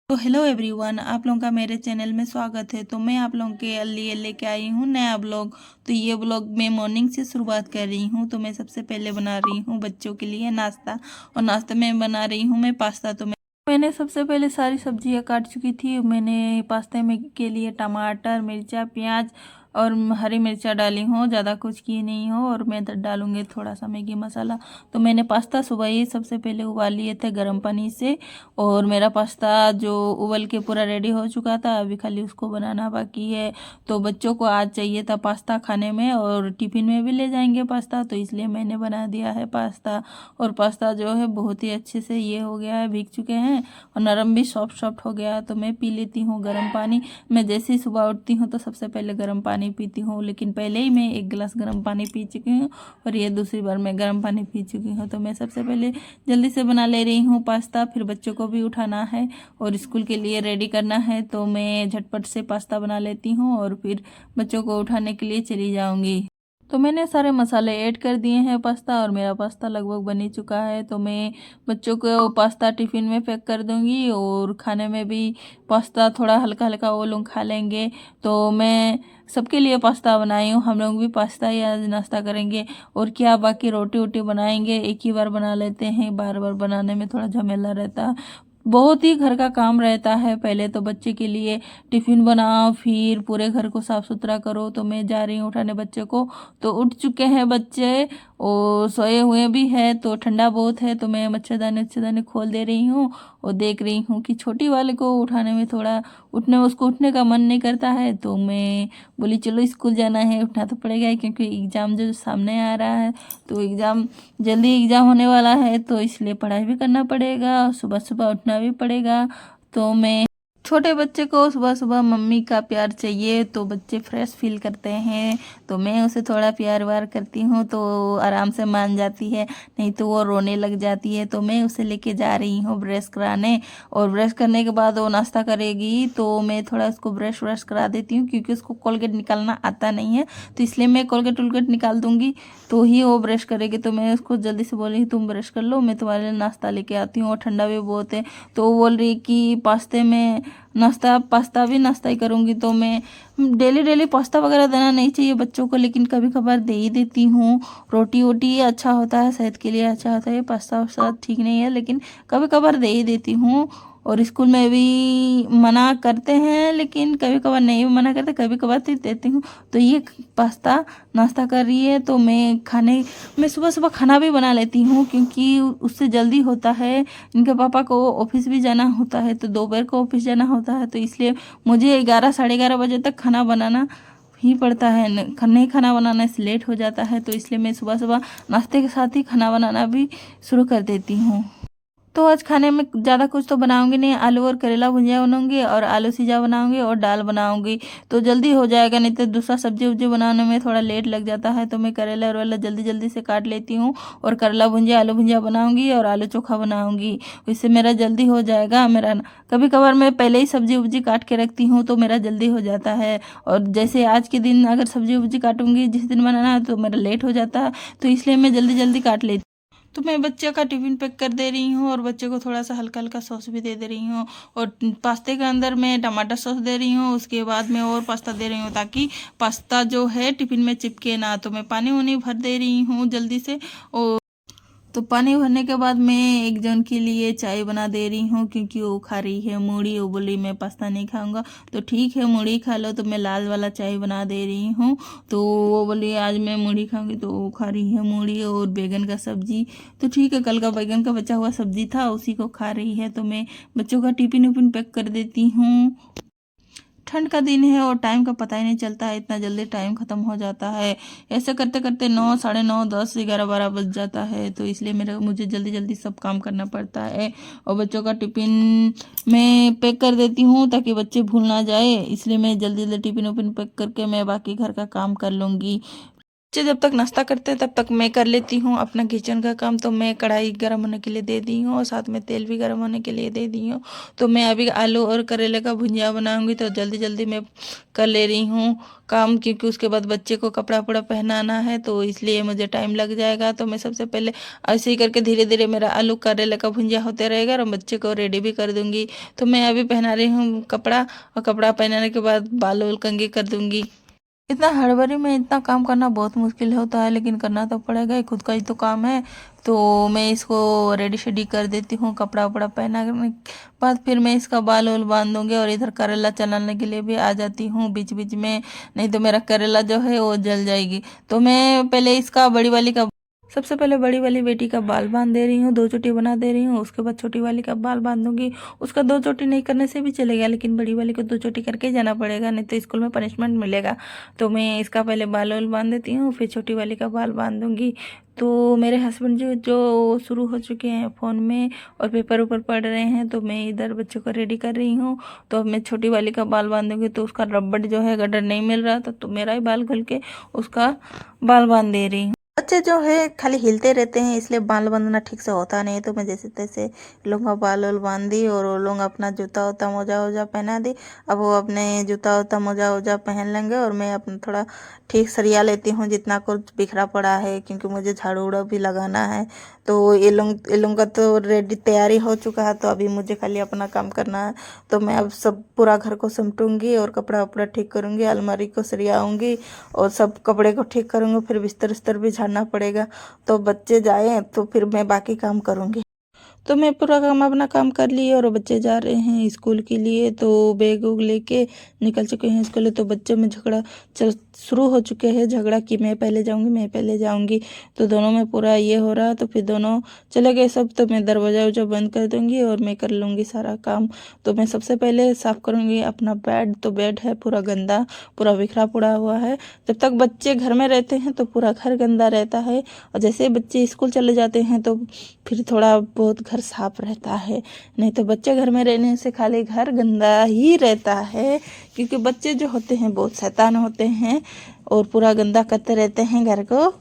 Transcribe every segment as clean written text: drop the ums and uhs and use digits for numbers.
तो hello everyone, आप लोगों का मेरे चैनल में स्वागत है। तो मैं आप लोगों के लिए लेके आई हूँ नया ब्लॉग। तो ये ब्लॉग मैं मॉर्निंग से शुरुआत कर रही हूँ। तो मैं सबसे पहले बना रही हूँ बच्चों के लिए नाश्ता, और नाश्ते में बना रही हूँ मैं पास्ता। तो मैंने सबसे पहले सारी सब्जियां काट चुकी थी। मैंने पास्ते में के लिए टमाटर, मिर्चा, प्याज और हरी मिर्चा डाली हूँ, ज़्यादा कुछ की नहीं हो। और मैं डालूंगी थोड़ा सा मैगी मसाला। तो मैंने पास्ता सुबह ही सबसे पहले उबाल लिए थे गर्म पानी से, और मेरा पास्ता जो उबल के पूरा रेडी हो चुका था, अभी खाली उसको बनाना बाकी है। तो बच्चों को आज चाहिए था पास्ता खाने में, और टिफिन में भी ले जाएंगे पास्ता, तो इसलिए मैंने बना दिया है पास्ता। और पास्ता जो है बहुत ही अच्छे से ये हो गया है, भीग चुके हैं और नरम भी सॉफ्ट सॉफ्ट हो गया। तो मैं पी लेती हूँ गर्म पानी। मैं जैसे ही सुबह उठती हूँ तो सबसे पहले गर्म पानी पीती हूँ, लेकिन पहले ही मैं एक गिलास गर्म पानी पी चुकी हूँ, और ये दूसरी बार मैं गर्म पानी पी चुकी हूँ। तो मैं सबसे पहले जल्दी से बना ले रही हूँ पास्ता, फिर बच्चों को भी उठाना है और स्कूल के लिए रेडी करना है। तो मैं झटपट से पास्ता बना लेती हूँ और फिर बच्चों को उठाने के लिए चली जाऊँगी। तो मैंने सारे मसाले ऐड कर दिए हैं पास्ता, और मेरा पास्ता लगभग बन ही चुका है। तो मैं बच्चों को पास्ता टिफ़िन में पैक कर दूंगी, और खाने में भी पास्ता थोड़ा हल्का हल्का वो लोग खा लेंगे। तो मैं सबके लिए पास्ता बनाई हूँ। हम लोग भी पास्ता ही आज नाश्ता करेंगे। और क्या, बाकी रोटी वोटी बनाएंगे, एक ही बार बना लेते हैं, बार बार बनाने में थोड़ा झमेला रहता है, बहुत ही घर का काम रहता है। पहले तो बच्चे के लिए टिफ़िन बनाओ, फिर पूरे घर को साफ सुथरा करो। तो मैं जा रही हूँ उठाने बच्चे को। तो उठ चुके हैं बच्चे और सोए हुए भी हैं। तो ठंडा बहुत है, तो मैं मच्छरदानी खोल दे रही हूँ और देख रही हूँ कि छोटी वाले को उठाने में थोड़ा उसको उठने का मन नहीं करता है। तो मैं बोली चलो स्कूल जाना है, उठना तो पड़ेगा ही, क्योंकि एग्ज़ाम जो सामने आ रहा है। तो जल्दी एग्ज़ाम होने वाला है, तो इसलिए पढ़ाई भी करना पड़ेगा, सुबह सुबह उठना भी पड़ेगा। तो मैं छोटे बच्चे को सुबह सुबह मम्मी का प्यार चाहिए, तो बच्चे फ्रेश फील करते हैं। तो मैं उसे थोड़ा प्यार व्यार करती हूँ तो आराम से मान जाती है, नहीं तो वो रोने लग जाती है। तो मैं उसे लेके जा रही हूँ ब्रश कराने, और ब्रश करने के बाद वो नाश्ता करेगी। तो मैं थोड़ा उसको ब्रश व्रश करा देती हूँ, क्योंकि उसको कोलगेट निकालना आता नहीं है। तो इसलिए मैं कोलगेट वोलगेट निकाल दूंगी तो ही वो ब्रश करेगी। तो मैं उसको जल्दी से बोली तुम ब्रश कर लो, मैं तुम्हारे लिए नाश्ता लेके आती हूँ, और ठंडा भी बहुत है। तो वो बोल रही कि पास्ता भी नाश्ता ही करूँगी। तो मैं डेली डेली पास्ता वगैरह देना नहीं चाहिए बच्चों को, लेकिन कभी कभार दे ही देती हूँ। रोटी वोटी अच्छा होता है, सेहत के लिए अच्छा होता है, पास्ता वास्ता ठीक नहीं है, लेकिन कभी कभार दे ही देती हूँ। और स्कूल में भी मना करते हैं, लेकिन कभी कभार नहीं भी मना करते, कभी कभार तो देती हूँ। तो ये पास्ता नाश्ता कर रही है। तो मैं सुबह सुबह खाना भी बना लेती हूँ, क्योंकि उससे जल्दी होता है। इनके पापा को ऑफिस भी जाना होता है, तो दोपहर को ऑफिस जाना होता है, तो इसलिए मुझे 11 साढ़े 11 बजे तक खाना बनाना ही पड़ता है। नहीं खाना बनाने से लेट हो जाता है, तो इसलिए मैं सुबह सुबह नाश्ते के साथ ही खाना बनाना भी शुरू कर देती हूँ। तो आज खाने में ज़्यादा कुछ तो बनाऊंगी नहीं, आलू और करेला भुजिया बनाऊंगी, और आलू सीजा बनाऊंगी, और दाल बनाऊंगी। तो जल्दी हो जाएगा, नहीं तो दूसरा सब्जी उब्जी बनाने में थोड़ा लेट लग जाता है। तो मैं करेला वरेला जल्दी जल्दी से काट लेती हूँ, और करेला भुजिया आलू भुजिया बनाऊंगी, और आलू चोखा बनाऊंगी। इससे मेरा जल्दी हो जाएगा। कभी कभार मैं पहले ही सब्जी उब्जी काट के रखती हूँ, तो मेरा जल्दी हो जाता है। और जैसे आज के दिन अगर सब्जी उब्जी काटूंगी, जिस दिन बनाना है, तो मेरा लेट हो जाता है। तो इसलिए मैं जल्दी जल्दी काट लेती। तो मैं बच्चे का टिफ़िन पैक कर दे रही हूँ, और बच्चे को थोड़ा सा हल्का हल्का सॉस भी दे दे रही हूँ। और पास्ते के अंदर मैं टमाटर सॉस दे रही हूँ, उसके बाद मैं और पास्ता दे रही हूँ, ताकि पास्ता जो है टिफ़िन में चिपके ना। तो मैं पानी वानी भर दे रही हूँ जल्दी से। और तो पानी भरने के बाद मैं एक जन के लिए चाय बना दे रही हूँ, क्योंकि वो खा रही है मूढ़ी। वो बोली मैं पास्ता नहीं खाऊंगा, तो ठीक है मूढ़ी खा लो। तो मैं लाल वाला चाय बना दे रही हूँ। तो वो बोली आज मैं मूढ़ी खाऊंगी, तो वो खा रही है मूढ़ी और बैगन का सब्जी। तो ठीक है, कल का बैगन का बचा हुआ सब्जी था, उसी को खा रही है। तो मैं बच्चों का टिफिन उपिन पैक कर देती हूँ। ठंड का दिन है और टाइम का पता ही नहीं चलता है, इतना जल्दी टाइम ख़त्म हो जाता है। ऐसे करते करते 9 साढ़े 9 10 11 12 बज जाता है। तो इसलिए मुझे जल्दी जल्दी सब काम करना पड़ता है, और बच्चों का टिफ़िन मैं पैक कर देती हूँ ताकि बच्चे भूल ना जाए। इसलिए मैं जल्दी जल्दी टिफ़िन उपिन पैक करके मैं बाकी घर का काम कर लूँगी। बच्चे जब तक नाश्ता करते हैं तब तक मैं कर लेती हूँ अपना किचन का काम। तो मैं कढ़ाई गर्म होने के लिए दे दी हूँ और साथ में तेल भी गर्म होने के लिए दे दी हूँ। तो मैं अभी आलू और करेले का भुजिया बनाऊंगी, तो जल्दी जल्दी मैं कर ले रही हूँ काम, क्योंकि उसके बाद बच्चे को कपड़ा वपड़ा पहनाना है, तो इसलिए मुझे टाइम लग जाएगा। तो मैं सबसे पहले ऐसे ही करके धीरे धीरे मेरा आलू करेले का भुजिया होते रहेगा और बच्चे को रेडी भी कर दूंगी। तो मैं अभी पहना रही हूँ कपड़ा, और कपड़ा पहनाने के बाद बाल उल कंघी कर दूंगी। इतना हड़बड़ी में इतना काम करना बहुत मुश्किल होता है, लेकिन करना तो पड़ेगा ही, खुद का ही तो काम है। तो मैं इसको रेडी शेडी कर देती हूँ, कपड़ा वपड़ा पहनाने के बाद फिर मैं इसका बाल वाल बांध दूंगी। और इधर करेला चलाने के लिए भी आ जाती हूँ बीच बीच में, नहीं तो मेरा करेला जो है वो जल जाएगी। तो मैं पहले इसका बड़ी वाली का सबसे पहले बड़ी वाली बेटी का बाल बांध दे रही हूँ, 2 चोटी बना दे रही हूँ। उसके बाद छोटी वाली का बाल बांध दूंगी। उसका 2 चोटी नहीं करने से भी चलेगा, लेकिन बड़ी वाली को 2 चोटी करके ही जाना पड़ेगा, नहीं तो स्कूल में पनिशमेंट मिलेगा। तो मैं इसका पहले बाल वाल बांध देती हूँ, फिर छोटी वाली का बाल बांध दूंगी। तो मेरे हस्बैंड जो शुरू हो चुके हैं फ़ोन में और पेपर ऊपर पढ़ रहे हैं, तो मैं इधर बच्चों को रेडी कर रही हूँ। तो अब मैं छोटी वाली का बाल बांधूंगी, तो उसका रबड़ जो है गडर नहीं मिल रहा था, तो मेरा ही बाल खोल के उसका बाल बांध दे रही हूँ। बच्चे जो है खाली हिलते रहते हैं, इसलिए बाल बांधना ठीक से होता नहीं है। तो मैं जैसे तैसे लोगों का बाल वाल बांध दी, और वो लोग अपना जूता उता मोजा वोजा पहना दी। अब वो अपने जूता उता मोजा वोजा पहन लेंगे, और मैं अपना थोड़ा ठीक सरिया लेती हूँ जितना कुछ बिखरा पड़ा है, क्योंकि मुझे झाड़ू उड़ा भी लगाना है। तो ये लोग का तो रेडी तैयारी हो चुका है, तो अभी मुझे खाली अपना काम करना है। तो मैं अब सब पूरा घर को समेटूंगी और कपड़ा वपड़ा ठीक करूँगी, अलमारी को सरियाऊँगी और सब कपड़े को ठीक करूँगी। फिर बिस्तर उस्तर भी झाड़ना पड़ेगा। तो बच्चे जाएं तो फिर मैं बाकी काम करूँगी। तो मैं पूरा काम अपना काम कर ली, और बच्चे जा रहे हैं स्कूल के लिए। तो बैग उग लेके निकल चुके हैं स्कूल। तो बच्चों में झगड़ा चल शुरू हो चुके हैं, झगड़ा कि मैं पहले जाऊंगी, मैं पहले जाऊंगी। तो दोनों में पूरा ये हो रहा, तो फिर दोनों चले गए सब। तो मैं दरवाजा वरजा बंद कर दूंगी और मैं कर लूँगी सारा काम। तो मैं सबसे पहले साफ़ करूँगी अपना बेड। तो बेड है पूरा गंदा, पूरा बिखरा पड़ा हुआ है। जब तक बच्चे घर में रहते हैं तो पूरा घर गंदा रहता है, और जैसे ही बच्चे स्कूल चले जाते हैं तो फिर थोड़ा बहुत घर साफ रहता है। नहीं तो बच्चे घर में रहने से खाली घर गंदा ही रहता है, क्योंकि बच्चे जो होते हैं बहुत शैतान होते हैं और पूरा गंदा करते रहते हैं घर को।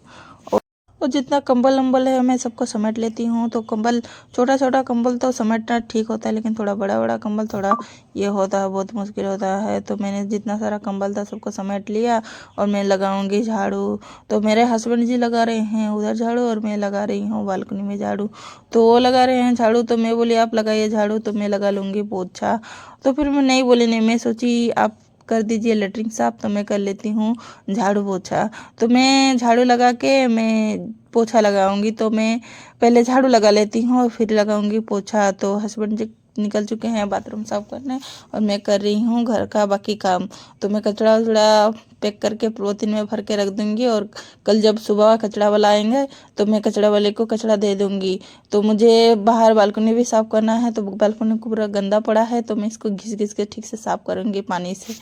और जितना कंबल वंबल है मैं सबको समेट लेती हूँ। तो कंबल छोटा छोटा कंबल तो समेटना ठीक होता है, लेकिन थोड़ा बड़ा बड़ा कंबल थोड़ा ये होता है, बहुत मुश्किल होता है। तो मैंने जितना सारा कंबल था सबको समेट लिया, और मैं लगाऊंगी झाड़ू। तो मेरे हस्बैंड जी लगा रहे हैं उधर झाड़ू, और मैं लगा रही हूँ बालकनी में झाड़ू। तो वो लगा रहे हैं झाड़ू, तो मैं बोली आप लगाइए झाड़ू, तो मैं लगा लूँगी पोछा। तो फिर मैं नहीं बोली, नहीं, मैं सोची आप कर दीजिए लेटरिन साफ, तो मैं कर लेती हूँ झाड़ू पोछा। तो मैं झाड़ू लगा के मैं पोछा लगाऊंगी। तो मैं पहले झाड़ू लगा लेती हूँ और फिर लगाऊंगी पोछा। तो हस्बैंड जी निकल चुके हैं बाथरूम साफ करने, और मैं कर रही हूँ घर का बाकी काम। तो मैं कचड़ा वचड़ा पैक करके पॉलीथिन में भर के रख दूंगी, और कल जब सुबह कचड़ा वाला आएंगे तो मैं कचड़ा वाले को कचड़ा दे दूंगी। तो मुझे बाहर बालकनी भी साफ करना है, तो बालकनी को पूरा गंदा पड़ा है, तो मैं इसको घिस घिस के ठीक से साफ करूंगी पानी से।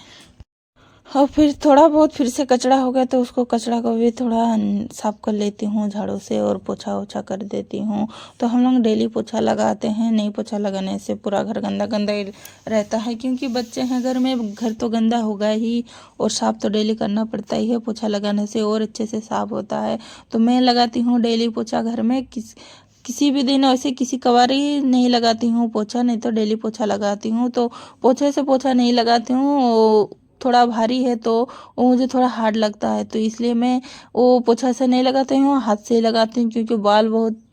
और फिर थोड़ा बहुत फिर से कचड़ा हो गया, तो उसको कचड़ा को भी थोड़ा साफ कर लेती हूँ झाड़ू से, और पोछा ओछा कर देती हूँ। तो हम लोग डेली पोछा लगाते हैं, नहीं पोछा लगाने से पूरा घर गंदा गंदा ही रहता है, क्योंकि बच्चे हैं घर में, घर तो गंदा होगा ही, और साफ तो डेली करना पड़ता ही है। पोछा लगाने से और अच्छे से साफ होता है। तो मैं लगाती हूँ डेली पोछा घर में। किसी भी दिन ऐसे किसी कबारी नहीं लगाती हूँ पोछा, नहीं तो डेली पोछा लगाती हूँ। तो पोछे से पोछा नहीं लगाती हूँ, थोड़ा भारी है तो वो मुझे थोड़ा हार्ड लगता है, तो इसलिए मैं वो पोछा से नहीं लगाती हूँ, हाथ से ही लगाती हूँ, क्योंकि बाल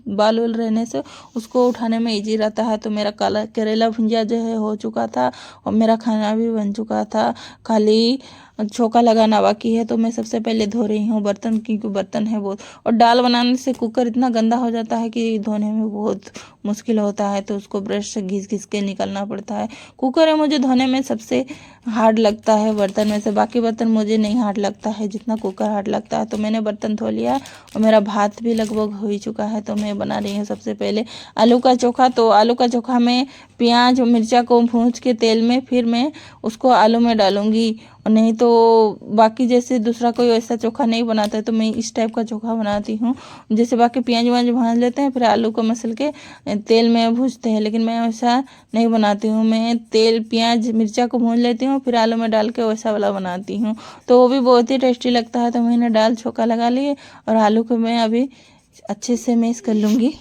वाल रहने से उसको उठाने में इजी रहता है। तो मेरा काला करेला भुंजिया जो है हो चुका था, और मेरा खाना भी बन चुका था, खाली छोका लगाना बाकी है। तो मैं सबसे पहले धो रही हूँ बर्तन, क्योंकि बर्तन है बहुत, और दाल बनाने से कुकर इतना गंदा हो जाता है कि धोने में बहुत मुश्किल होता है। तो उसको ब्रश से घिस घिस के निकलना पड़ता है। कुकर है मुझे धोने में सबसे हार्ड लगता है बर्तन में से, बाकी बर्तन मुझे नहीं हार्ड लगता है जितना कुकर हार्ड लगता है। तो मैंने बर्तन धो लिया, और मेरा भात भी लगभग हो ही चुका है। तो मैं बना रही हूँ सबसे पहले आलू का चोखा। तो आलू का चोखा में प्याज और मिर्चा को भूंज के तेल में फिर मैं उसको आलू में डालूंगी, नहीं तो बाकी जैसे दूसरा कोई वैसा चोखा नहीं बनाता है तो मैं इस टाइप का चोखा बनाती हूँ। जैसे बाकी प्याज व्याज भाज लेते हैं, फिर आलू को मसल के तेल में भूजते हैं, लेकिन मैं वैसा नहीं बनाती हूँ। मैं तेल प्याज मिर्चा को भून लेती हूँ, फिर आलू में डाल के वैसा वाला बनाती हूँ, तो वो भी बहुत ही टेस्टी लगता है। तो मैंने दाल छोंका लगा लिए और आलू को मैं अभी अच्छे से मैश कर लूँगी।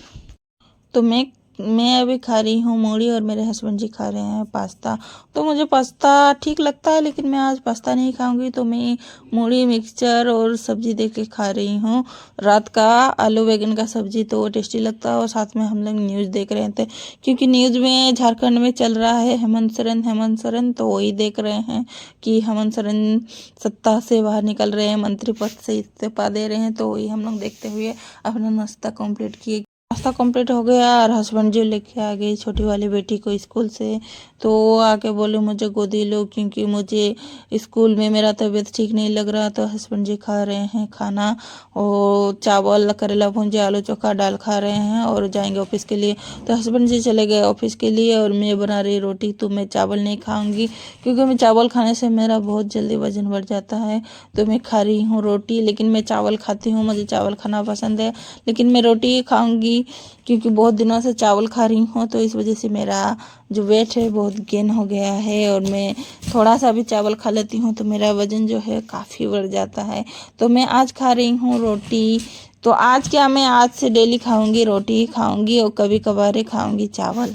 तो मैं अभी खा रही हूँ मूढ़ी और मेरे हस्बैंड जी खा रहे हैं पास्ता। तो मुझे पास्ता ठीक लगता है, लेकिन मैं आज पास्ता नहीं खाऊंगी, तो मैं मूढ़ी मिक्सचर और सब्जी दे के खा रही हूँ। रात का आलू बैंगन का सब्जी तो टेस्टी लगता है, और साथ में हम लोग न्यूज़ देख रहे थे, क्योंकि न्यूज़ में झारखंड में चल रहा है हेमंत सोरेन, तो वही देख रहे हैं कि हेमंत सोरेन सत्ता से बाहर निकल रहे हैं, मंत्री पद से इस्तीफा दे रहे हैं। तो वही हम लोग देखते हुए अपना नाश्ता कंप्लीट किए। नाश्ता कंप्लीट हो गया और हस्बैंड जी लेके आ गई छोटी वाली बेटी को स्कूल से। तो वो आके बोले मुझे गोदी लो, क्योंकि मुझे स्कूल में मेरा तबीयत ठीक नहीं लग रहा। तो हस्बैंड जी खा रहे हैं खाना, और चावल करेला भुंजिया आलू चोखा दाल खा रहे हैं और जाएंगे ऑफिस के लिए। तो हस्बैंड जी चले गए ऑफिस के लिए और मैं बना रही रोटी। तो मैं चावल नहीं खाऊंगी, क्योंकि मैं चावल खाने से मेरा बहुत जल्दी वजन बढ़ जाता है। तो मैं खा रही हूँ रोटी, लेकिन मैं चावल खाती हूँ, मुझे चावल खाना पसंद है, लेकिन मैं रोटी खाऊंगी क्योंकि बहुत दिनों से चावल खा रही हूँ। तो इस वजह से मेरा जो वेट है बहुत गेन हो गया है, और मैं थोड़ा सा भी चावल खा लेती हूँ तो मेरा वज़न जो है काफ़ी बढ़ जाता है। तो मैं आज खा रही हूँ रोटी। तो आज क्या, मैं आज से डेली खाऊंगी, रोटी ही खाऊंगी और कभी कभार खाऊंगी चावल।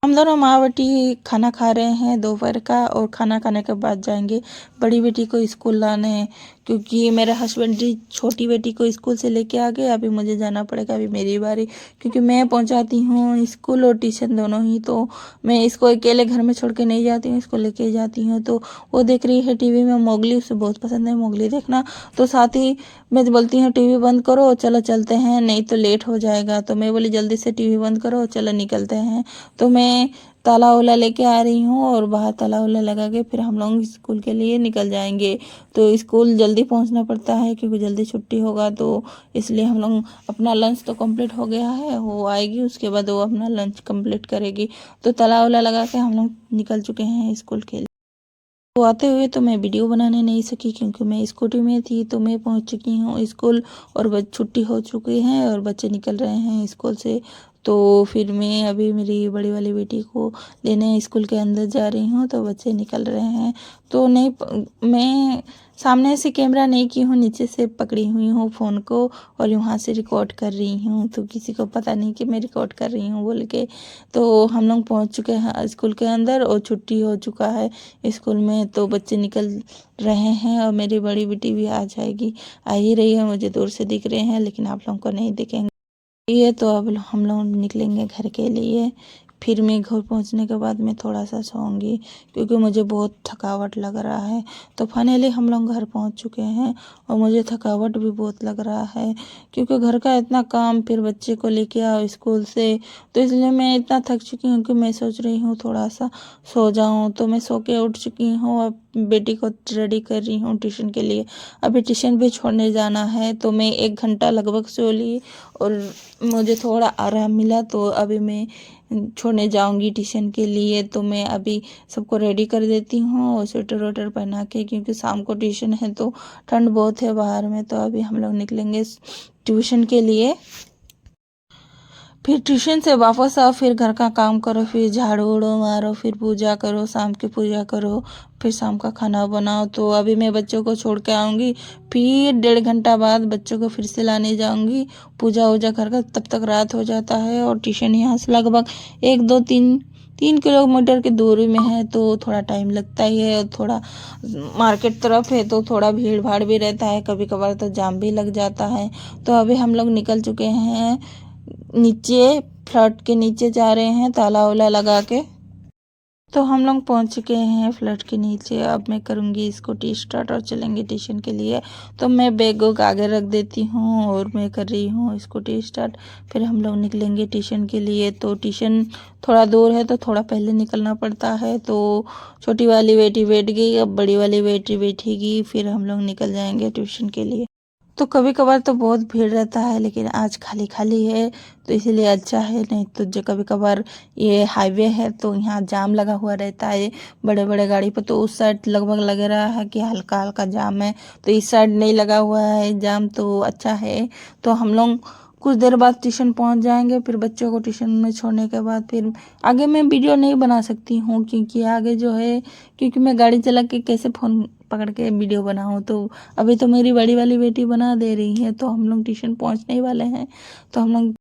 हम दोनों माँ बेटी खाना खा रहे हैं दोपहर का, और खाना खाने के बाद जाएंगे बड़ी बेटी को स्कूल लाने, क्योंकि मेरे हस्बैंड जी छोटी बेटी को स्कूल से लेके आ गए। अभी मुझे जाना पड़ेगा, अभी मेरी बारी, क्योंकि मैं पहुंचाती हूँ स्कूल और ट्यूशन दोनों ही। तो मैं इसको अकेले घर में छोड़ के नहीं जाती हूँ, इसको लेके जाती हूँ। तो वो देख रही है टीवी में मोगली, उसे बहुत पसंद है मोगली देखना। तो साथ ही मैं बोलती हूँ टीवी बंद करो, चलो चलते हैं, नहीं तो लेट हो जाएगा। तो मैं बोली जल्दी से टीवी बंद करो, चलो निकलते हैं। तो मैं ताला उला लेके आ रही हूँ, और बाहर ताला उला लगा के फिर हम लोग स्कूल के लिए निकल जाएंगे। तो स्कूल जल्दी पहुँचना पड़ता है, क्योंकि जल्दी छुट्टी होगा, तो इसलिए हम लोग अपना लंच तो कंप्लीट हो गया है, वो आएगी उसके बाद वो अपना लंच कंप्लीट करेगी। तो ताला उला लगा के हम लोग निकल चुके हैं स्कूल के लिए। तो आते हुए तो मैं वीडियो बनाने नहीं सकी, क्योंकि मैं स्कूटी में थी। तो मैं पहुंच चुकी हूँ स्कूल, और छुट्टी हो चुकी है और बच्चे निकल रहे हैं स्कूल से। तो फिर मैं अभी मेरी बड़ी वाली बेटी को लेने स्कूल के अंदर जा रही हूँ, तो बच्चे निकल रहे हैं। तो नहीं, मैं सामने से कैमरा नहीं की हूँ, नीचे से पकड़ी हुई हूँ फ़ोन को, और वहाँ से रिकॉर्ड कर रही हूँ, तो किसी को पता नहीं कि मैं रिकॉर्ड कर रही हूँ बोल के। तो हम लोग पहुँच चुके हैं स्कूल के अंदर, और छुट्टी हो चुका है स्कूल में। तो बच्चे निकल रहे हैं, और मेरी बड़ी बेटी भी आ जाएगी, आ ही रही है, मुझे दूर से दिख रहे हैं, लेकिन आप लोगों को नहीं दिखेंगे। ये तो अब हम लोग निकलेंगे घर के लिए। फिर मैं घर पहुंचने के बाद मैं थोड़ा सा सोऊंगी, क्योंकि मुझे बहुत थकावट लग रहा है। तो फाइनली हम लोग घर पहुंच चुके हैं, और मुझे थकावट भी बहुत लग रहा है, क्योंकि घर का इतना काम, फिर बच्चे को लेके आओ स्कूल से। तो इसलिए मैं इतना थक चुकी हूँ कि मैं सोच रही हूँ थोड़ा सा सो जाऊँ। तो मैं सो के उठ चुकी हूँ, अब बेटी को रेडी कर रही हूँ ट्यूशन के लिए। अभी ट्यूशन भी छोड़ने जाना है, तो मैं 1 घंटा लगभग सो ली, और मुझे थोड़ा आराम मिला। तो अभी मैं छोड़ने जाऊंगी ट्यूशन के लिए। तो मैं अभी सबको रेडी कर देती हूँ, और स्वेटर वेटर पहना के, क्योंकि शाम को ट्यूशन है तो ठंड बहुत है बाहर में। तो अभी हम लोग निकलेंगे ट्यूशन के लिए। फिर ट्यूशन से वापस आओ, फिर घर का काम करो, फिर झाड़ू उड़ू मारो, फिर पूजा करो, शाम की पूजा करो, फिर शाम का खाना बनाओ। तो अभी मैं बच्चों को छोड़ के आऊँगी, फिर 1.5 घंटा बाद बच्चों को फिर से लाने जाऊँगी, पूजा वूजा कर तब तक रात हो जाता है। और ट्यूशन यहाँ से लगभग 1 2 3 किलोमीटर की दूरी में है, तो थोड़ा टाइम लगता ही है, और थोड़ा मार्केट तरफ है तो थोड़ा भीड़ भाड़ भी रहता है, कभी कभार तो जाम भी लग जाता है। तो अभी हम लोग निकल चुके हैं नीचे, फ्लैट के नीचे जा रहे हैं ताला वाला लगा के। तो हम लोग पहुंच चुके हैं फ्लैट के नीचे। अब मैं करूंगी स्कूटी स्टार्ट और चलेंगे ट्यूशन के लिए। तो मैं बैग वैग आगे रख देती हूँ, और मैं कर रही हूँ स्कूटी स्टार्ट। फिर हम लोग निकलेंगे ट्यूशन के लिए। तो ट्यूशन थोड़ा दूर है, तो थोड़ा पहले निकलना पड़ता है। तो छोटी वाली बेटी बैठ गई, अब बड़ी वाली बेटी बैठेगी, फिर हम लोग निकल जाएंगे ट्यूशन के लिए। तो कभी कभार तो बहुत भीड़ रहता है, लेकिन आज खाली खाली है तो इसीलिए अच्छा है। नहीं तो जो कभी कभार ये हाईवे है तो यहाँ जाम लगा हुआ रहता है बड़े बड़े गाड़ी पर, तो उस साइड लगभग लग रहा है कि हल्का हल्का जाम है, तो इस साइड नहीं लगा हुआ है जाम, तो अच्छा है। तो हम लोग कुछ देर बाद ट्यूशन पहुंच जाएंगे, फिर बच्चों को ट्यूशन में छोड़ने के बाद फिर आगे मैं वीडियो नहीं बना सकती हूँ, क्योंकि आगे जो है, क्योंकि मैं गाड़ी चला के कैसे फ़ोन पकड़ के वीडियो बनाऊँ। तो अभी तो मेरी बड़ी वाली बेटी बना दे रही है, तो हम लोग ट्यूशन पहुंचने ही वाले हैं। तो हम लोग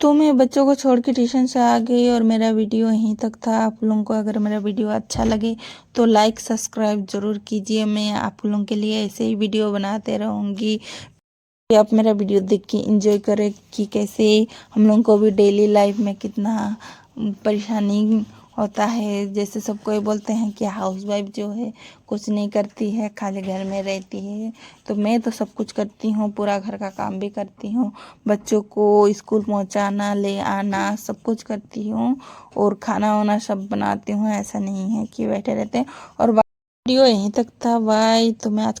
तो मैं बच्चों को छोड़ के ट्यूशन से आ गई और मेरा वीडियो यहीं तक था। आप लोगों को अगर मेरा वीडियो अच्छा लगे तो लाइक सब्सक्राइब ज़रूर कीजिए। मैं आप लोगों के लिए ऐसे ही वीडियो बनाते रहूँगी कि आप मेरा वीडियो देख के एंजॉय करें कि कैसे हम लोगों को भी डेली लाइफ में कितना परेशानी होता है। जैसे सब कोई बोलते हैं कि हाउसवाइफ जो है कुछ नहीं करती है, खाली घर में रहती है, तो मैं तो सब कुछ करती हूँ, पूरा घर का काम भी करती हूँ, बच्चों को स्कूल पहुँचाना ले आना सब कुछ करती हूँ, और खाना वाना सब बनाती हूँ। ऐसा नहीं है कि बैठे रहते हैं। और वीडियो यहीं तक था, बाय। तो मैं आज